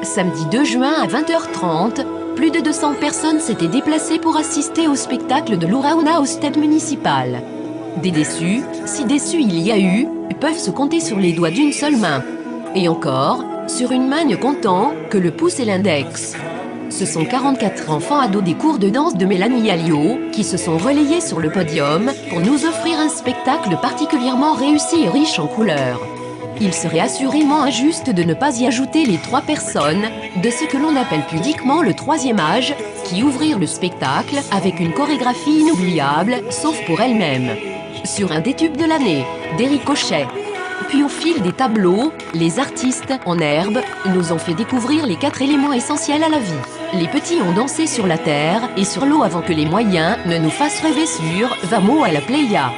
Samedi 2 juin à 20h30, plus de 200 personnes s'étaient déplacées pour assister au spectacle de l'Urauna au stade municipal. Des déçus, si déçus il y a eu, peuvent se compter sur les doigts d'une seule main. Et encore, sur une main ne comptant que le pouce et l'index. Ce sont 44 enfants ados des cours de danse de Mélanie Alliot qui se sont relayés sur le podium pour nous offrir un spectacle particulièrement réussi et riche en couleurs. Il serait assurément injuste de ne pas y ajouter les 3 personnes de ce que l'on appelle pudiquement le troisième âge qui ouvrirent le spectacle avec une chorégraphie inoubliable, sauf pour elle-même. Sur un des tubes de l'année, des ricochets. Puis au fil des tableaux, les artistes, en herbe, nous ont fait découvrir les 4 éléments essentiels à la vie. Les petits ont dansé sur la terre et sur l'eau avant que les moyens ne nous fassent rêver sur « Vamos à la playa ».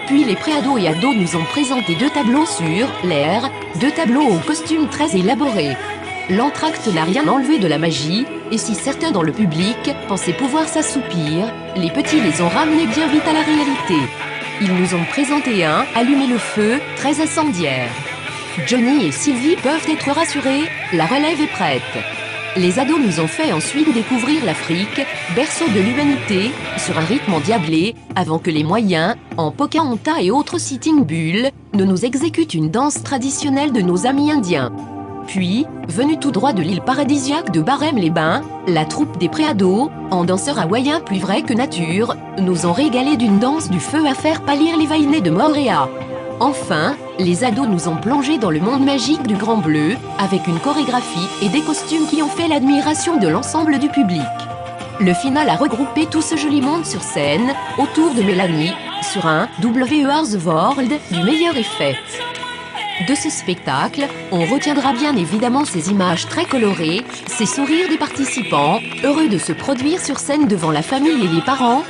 Puis les préados et ados nous ont présenté 2 tableaux sur l'air, 2 tableaux aux costumes très élaborés. L'entracte n'a rien enlevé de la magie, et si certains dans le public pensaient pouvoir s'assoupir, les petits les ont ramenés bien vite à la réalité. Ils nous ont présenté un « Allumer le feu » très incendiaire. Johnny et Sylvie peuvent être rassurés, la relève est prête. Les ados nous ont fait ensuite découvrir l'Afrique, berceau de l'humanité, sur un rythme endiablé, avant que les moyens, en Pocahontas et autres sitting bulls, ne nous exécutent une danse traditionnelle de nos amis indiens. Puis, venus tout droit de l'île paradisiaque de Barème-les-Bains, la troupe des préados, en danseurs hawaïens plus vrais que nature, nous ont régalé d'une danse du feu à faire pâlir les vainés de Moorea. Enfin, les ados nous ont plongé dans le monde magique du Grand Bleu, avec une chorégraphie et des costumes qui ont fait l'admiration de l'ensemble du public. Le final a regroupé tout ce joli monde sur scène, autour de Mélanie, sur un WER's World du meilleur effet. De ce spectacle, on retiendra bien évidemment ces images très colorées, ces sourires des participants, heureux de se produire sur scène devant la famille et les parents,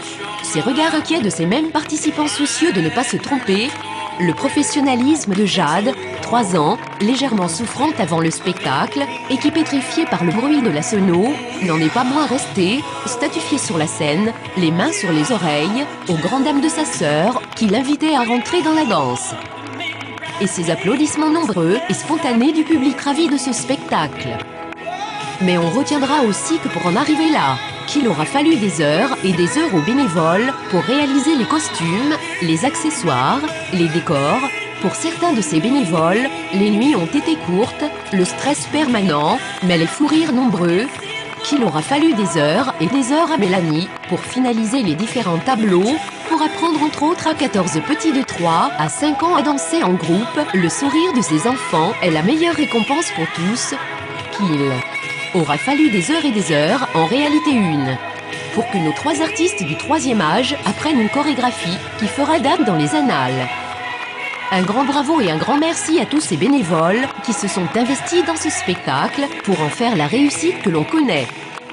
ces regards inquiets de ces mêmes participants soucieux de ne pas se tromper, le professionnalisme de Jade, 3 ans, légèrement souffrante avant le spectacle, et qui, pétrifiée par le bruit de la sono, n'en est pas moins restée, statufiée sur la scène, les mains sur les oreilles, aux grandes dames de sa sœur, qui l'invitait à rentrer dans la danse. Et ces applaudissements nombreux et spontanés du public ravi de ce spectacle. Mais on retiendra aussi que pour en arriver là, qu'il aura fallu des heures et des heures aux bénévoles pour réaliser les costumes, les accessoires, les décors. Pour certains de ces bénévoles, les nuits ont été courtes, le stress permanent, mais les fous rires nombreux. Qu'il aura fallu des heures et des heures à Mélanie pour finaliser les différents tableaux, pour apprendre entre autres à 14 petits de 3 à 5 ans à danser en groupe. Le sourire de ces enfants est la meilleure récompense pour tous. Qu'il aura fallu des heures et des heures, en réalité une, pour que nos 3 artistes du troisième âge apprennent une chorégraphie qui fera date dans les annales. Un grand bravo et un grand merci à tous ces bénévoles qui se sont investis dans ce spectacle pour en faire la réussite que l'on connaît.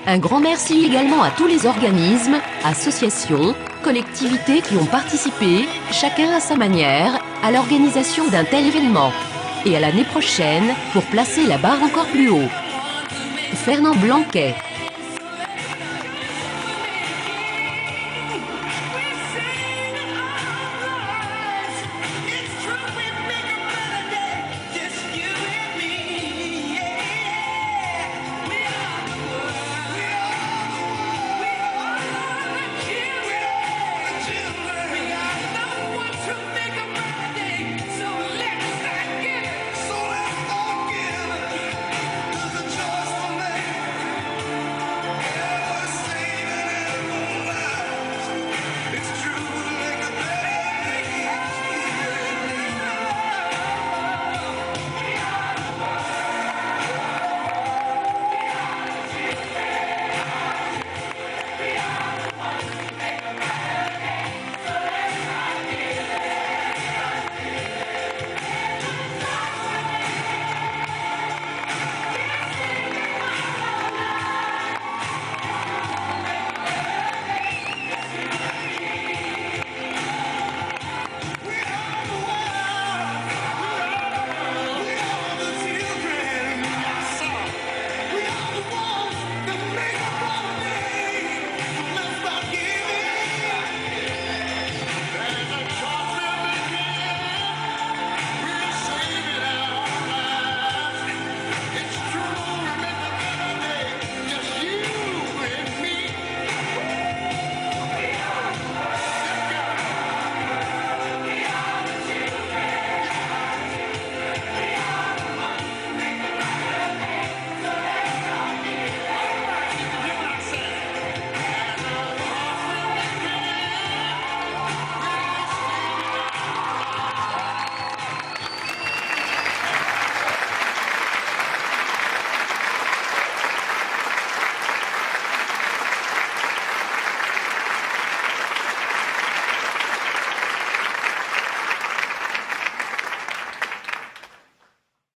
Un grand merci également à tous les organismes, associations, collectivités qui ont participé, chacun à sa manière, à l'organisation d'un tel événement. Et à l'année prochaine pour placer la barre encore plus haut. Fernand Blanquet.